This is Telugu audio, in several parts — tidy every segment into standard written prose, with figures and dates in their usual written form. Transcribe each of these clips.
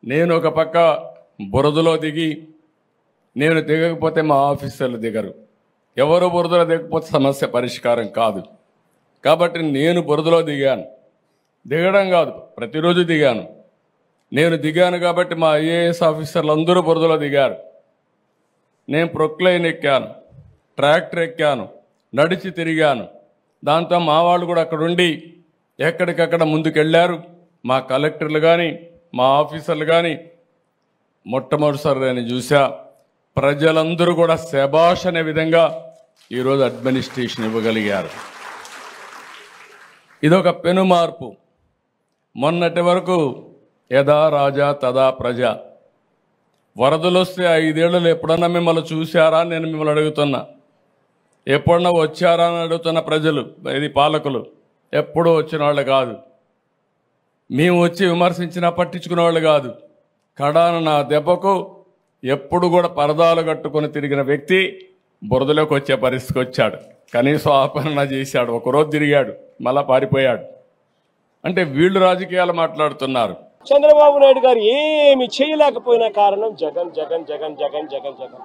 నేను ఒక పక్క బురదలో దిగి నేను దిగకపోతే మా ఆఫీసర్లు దిగరు. ఎవరు బురదలో దిగకపోతే సమస్య పరిష్కారం కాదు. కాబట్టి నేను బురదలో దిగాను. దిగడం కాదు, ప్రతిరోజు దిగాను. నేను దిగాను కాబట్టి మా ఐఏఎస్ ఆఫీసర్లు అందరూ బురదలో దిగారు. నేను ప్రొక్లైన్ ఎక్కాను, ట్రాక్టర్ ఎక్కాను, నడిచి తిరిగాను. దాంతో మా వాళ్ళు కూడా అక్కడుండి ఎక్కడికక్కడ ముందుకెళ్ళారు. మా కలెక్టర్లు కానీ మా ఆఫీసర్లు కానీ మొట్టమొదటిసారి నేను చూసా. ప్రజలందరూ కూడా శభాష్ అనే విధంగా ఈరోజు అడ్మినిస్ట్రేషన్ ఇవ్వగలిగారు. ఇదొక పెను మార్పు. మొన్నటి వరకు యథా రాజా తదా ప్రజ. వరదలు వస్తే 5 ఏళ్ళు ఎప్పుడన్నా మిమ్మల్ని చూశారా అని నేను మిమ్మల్ని అడుగుతున్నా. ఎప్పుడన్నా వచ్చారా అని అడుగుతున్న ప్రజలు, ఇది పాలకులు ఎప్పుడూ వచ్చిన వాళ్ళు కాదు. మేము వచ్చి విమర్శించినా పట్టించుకునే వాళ్ళు కాదు. కడాన నా దెబ్బకు ఎప్పుడు కూడా పరదాలు కట్టుకొని తిరిగిన వ్యక్తి బురదలోకి వచ్చే పరిస్థితికి వచ్చాడు. కనీసం ఆపరణ చేశాడు. ఒకరోజు తిరిగాడు, మళ్ళా పారిపోయాడు. అంటే వీళ్ళు రాజకీయాలు మాట్లాడుతున్నారు. చంద్రబాబు నాయుడు గారు ఏమి చేయలేకపోయిన కారణం జగన్ జగన్ జగన్ జగన్ జగన్ జగన్.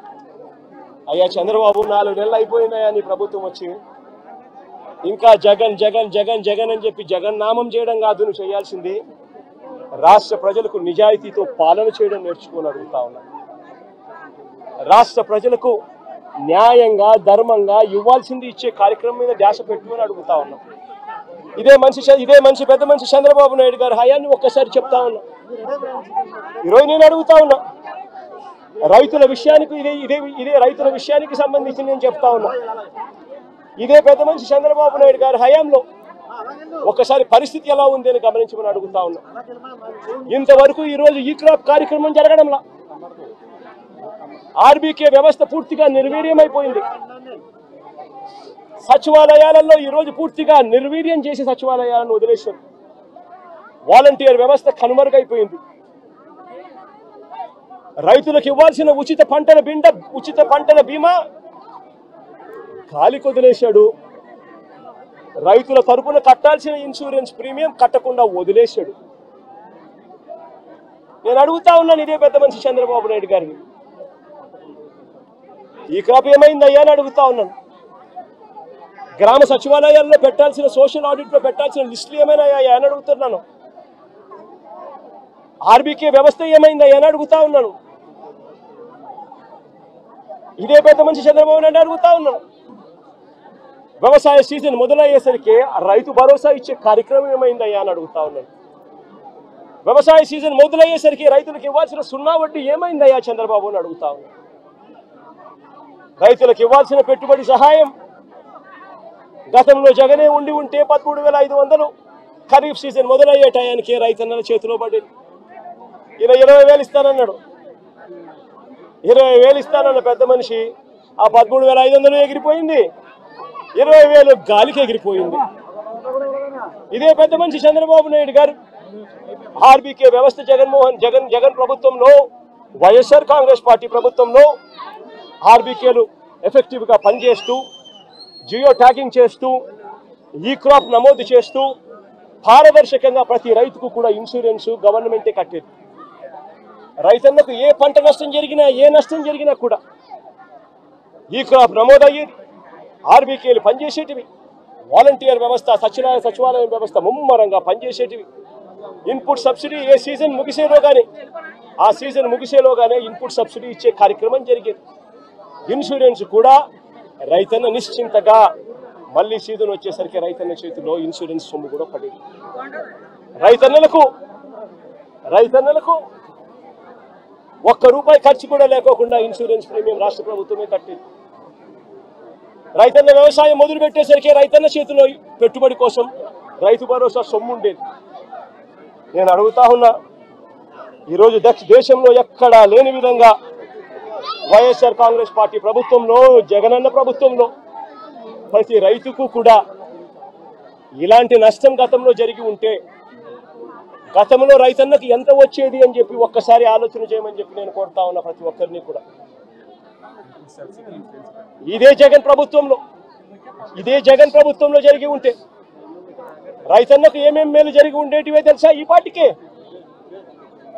అయ్యా చంద్రబాబు 4 నెలలు అయిపోయినాయా నీ ప్రభుత్వం వచ్చి? ఇంకా జగన్ జగన్ జగన్ జగన్ అని చెప్పి జగన్ నామం చేయడం కాదు నువ్వు చేయాల్సింది. రాష్ట్ర ప్రజలకు నిజాయితీతో పాలన చేయడం నేర్చుకొని అడుగుతా ఉన్నా. రాష్ట్ర ప్రజలకు న్యాయంగా ధర్మంగా ఇవ్వాల్సింది ఇచ్చే కార్యక్రమం మీద ధ్యాస పెట్టుకొని అడుగుతా ఉన్నాం. ఇదే మనిషి పెద్ద మనిషి చంద్రబాబు నాయుడు గారు హయాన్ని ఒక్కసారి చెప్తా ఉన్నా. ఈరోజు నేను అడుగుతా ఉన్నా, రైతుల విషయానికి ఇదే రైతుల విషయానికి సంబంధించి నేను చెప్తా ఉన్నా. ఇదే పెద్ద మనిషి చంద్రబాబు నాయుడు గారి హయాంలో ఒక్కసారి పరిస్థితి ఎలా ఉంది అని గమనించమని అడుగుతా ఉన్నా. ఇంతవరకు ఈరోజు ఈ క్రాప్ కార్యక్రమం జరగడంలా ఆర్బీకే వ్యవస్థ పూర్తిగా నిర్వీర్యమైపోయింది. సచివాలయాలలో ఈరోజు పూర్తిగా నిర్వీర్యం చేసి సచివాలయాలను వదిలేశారు. వాలంటీర్ వ్యవస్థ కనుమరుగైపోయింది. రైతులకు ఇవ్వాల్సిన ఉచిత పంటల బీమా గాలికి వదిలేశాడు. రైతుల తరపున కట్టాల్సిన ఇన్సూరెన్స్ ప్రీమియం కట్టకుండా వదిలేశాడు. నేను అడుగుతా ఉన్నాను ఇదే పెద్ద మనిషి చంద్రబాబు నాయుడు గారిని, ఈ క్రాప్ ఏమైందయ్యా అని అడుగుతా ఉన్నాను. గ్రామ సచివాలయాల్లో పెట్టాల్సిన సోషల్ ఆడిట్ లో పెట్టాల్సిన లిస్టులు ఏమైనాయా అని అడుగుతున్నాను. ఆర్బీకే వ్యవస్థ ఏమైందయ్యా అని అడుగుతా ఉన్నాను. ఇదే పెద్ద మనిషి చంద్రబాబు నాయుడు అడుగుతా ఉన్నాను. వ్యవసాయ సీజన్ మొదలయ్యేసరికి రైతు భరోసా ఇచ్చే కార్యక్రమం ఏమైందయ్యా అని అడుగుతా ఉన్నాను. వ్యవసాయ సీజన్ మొదలయ్యేసరికి రైతులకు ఇవ్వాల్సిన 0 వడ్డీ ఏమైందయ్యా చంద్రబాబు అని అడుగుతా ఉన్నాను. రైతులకు ఇవ్వాల్సిన పెట్టుబడి సహాయం గతంలో జగనే ఉంటే 13,500 ఖరీఫ్ సీజన్ మొదలయ్యే టయానికి రైతన్నల చేతిలో పడేది. ఈయన 20,000 ఇస్తానన్నాడు. 20,000 ఇస్తానన్న పెద్ద మనిషి ఆ 13,500 ఎగిరిపోయింది. 20,000 గాలికి ఎగిరిపోయింది. ఇదే పెద్ద మనిషి చంద్రబాబు నాయుడు గారు ఆర్బీకే వ్యవస్థ జగన్ ప్రభుత్వంలో, వైఎస్ఆర్ కాంగ్రెస్ పార్టీ ప్రభుత్వంలో ఆర్బీకేలు ఎఫెక్టివ్ గా పనిచేస్తూ, జియో ట్యాగింగ్ చేస్తూ, ఈ క్రాప్ నమోదు చేస్తూ, పారదర్శకంగా ప్రతి రైతుకు కూడా ఇన్సూరెన్స్ గవర్నమెంటే కట్టేది. రైతన్నకు ఏ పంట నష్టం జరిగినా ఏ నష్టం జరిగినా కూడా ఈ క్రాప్ నమోదయ్యేది. ఆర్బీకేలు పనిచేసేటివి. వాలంటీర్ వ్యవస్థ, సచివాలయం వ్యవస్థ ముమ్మరంగా పనిచేసేటివి. ఇన్పుట్ సబ్సిడీ ఏ సీజన్ ముగిసేలోగానే ఇన్పుట్ సబ్సిడీ ఇచ్చే కార్యక్రమం జరిగేది. ఇన్సూరెన్స్ కూడా రైతన్న నిశ్చింతగా మళ్ళీ సీజన్ వచ్చేసరికి రైతన్న చేతిలో ఇన్సూరెన్స్ సొమ్ము కూడా పడేది. రైతన్నలకు ₹1 ఖర్చు కూడా లేకోకుండా ఇన్సూరెన్స్ ప్రీమియం రాష్ట్ర ప్రభుత్వమే కట్టేది. రైతన్న వ్యవసాయం మొదలు పెట్టేసరికి రైతన్న చేతిలో పెట్టుబడి కోసం రైతు భరోసా సొమ్ము ఉండేది. నేను అడుగుతా ఉన్నా, ఈరోజు దేశంలో ఎక్కడా లేని విధంగా వైఎస్ఆర్ కాంగ్రెస్ పార్టీ ప్రభుత్వంలో, జగనన్న ప్రభుత్వంలో ప్రతి రైతుకు కూడా ఇలాంటి నష్టం గతంలో జరిగి ఉంటే గతంలో రైతన్నకు ఎంత వచ్చేది అని చెప్పి ఒక్కసారి ఆలోచన చేయమని చెప్పి నేను కోరుతా ఉన్నా ప్రతి ఒక్కరిని కూడా. ఇదే జగన్ ప్రభుత్వంలో జరిగి ఉంటే రైతన్నకు ఏమేం మేలు జరిగి ఉండేటివే తెలుసా? ఈ పార్టీకే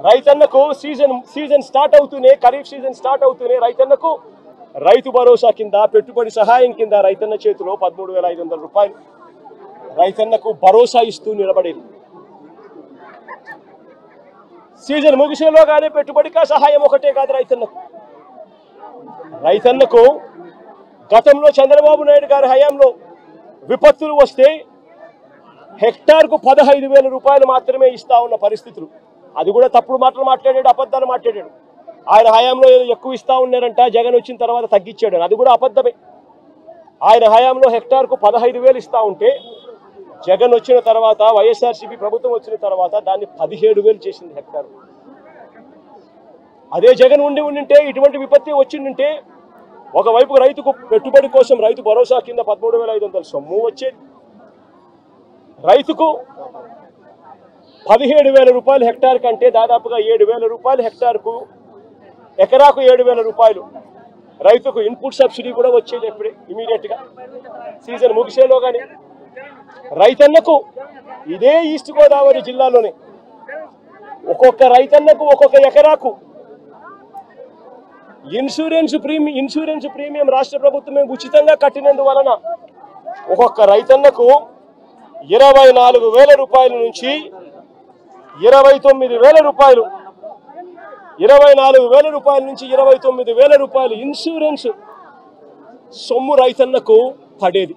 రైతన్నకు సీజన్ స్టార్ట్ అవుతూనే, ఖరీఫ్ సీజన్ స్టార్ట్ అవుతూనే రైతన్నకు రైతు భరోసా కింద, పెట్టుబడి సహాయం కింద రైతన్న చేతిలో 13,500 రూపాయలు రైతన్నకు భరోసా ఇస్తూ నిలబడేది. సీజన్ ముగిసేలోగానే పెట్టుబడిగా సహాయం ఒకటే కాదు రైతన్నకు గతంలో చంద్రబాబు నాయుడు గారి హయాంలో విపత్తులు వస్తే హెక్టార్కు 15,000 రూపాయలు మాత్రమే ఇస్తా ఉన్న పరిస్థితులు. అది కూడా తప్పుడు మాటలు మాట్లాడాడు, అబద్ధాలు మాట్లాడాడు. ఆయన హయాంలో ఏదో ఎక్కువ ఇస్తా ఉన్నారంట, జగన్ వచ్చిన తర్వాత తగ్గించాడు. అది కూడా అబద్ధమే. ఆయన హయాంలో హెక్టార్కు 15,000 ఇస్తా ఉంటే జగన్ వచ్చిన తర్వాత, వైఎస్ఆర్సీపీ ప్రభుత్వం వచ్చిన తర్వాత దాన్ని 17,000 చేసింది హెక్టార్. అదే జగన్ ఉండింటే, ఇటువంటి విపత్తి వచ్చిందంటే ఒకవైపు రైతుకు పెట్టుబడి కోసం రైతు భరోసా కింద 13,500 సొమ్ము వచ్చేది, రైతుకు 17,000 రూపాయలు హెక్టార్ కంటే దాదాపుగా 7,000 రూపాయలు హెక్టార్కు, ఎకరాకు 7,000 రూపాయలు రైతుకు ఇన్పుట్ సబ్సిడీ కూడా వచ్చేది. ఎప్పుడే ఇమీడియట్గా సీజన్ ముగిసేలోగానే రైతన్నకు ఇదే ఈస్ట్ గోదావరి జిల్లాలోనే ఒక్కొక్క రైతన్నకు ఒక్కొక్క ఎకరాకు ఇన్సూరెన్స్ ప్రీమియం రాష్ట్ర ప్రభుత్వమే ఉచితంగా కట్టినందువలన ఒక్కొక్క రైతన్నకు 24,000 రూపాయల నుంచి 29,000 రూపాయలు, 24,000 రూపాయల నుంచి 29,000 రూపాయలు ఇన్సూరెన్స్ సొమ్ము రైతన్నకు పడేది.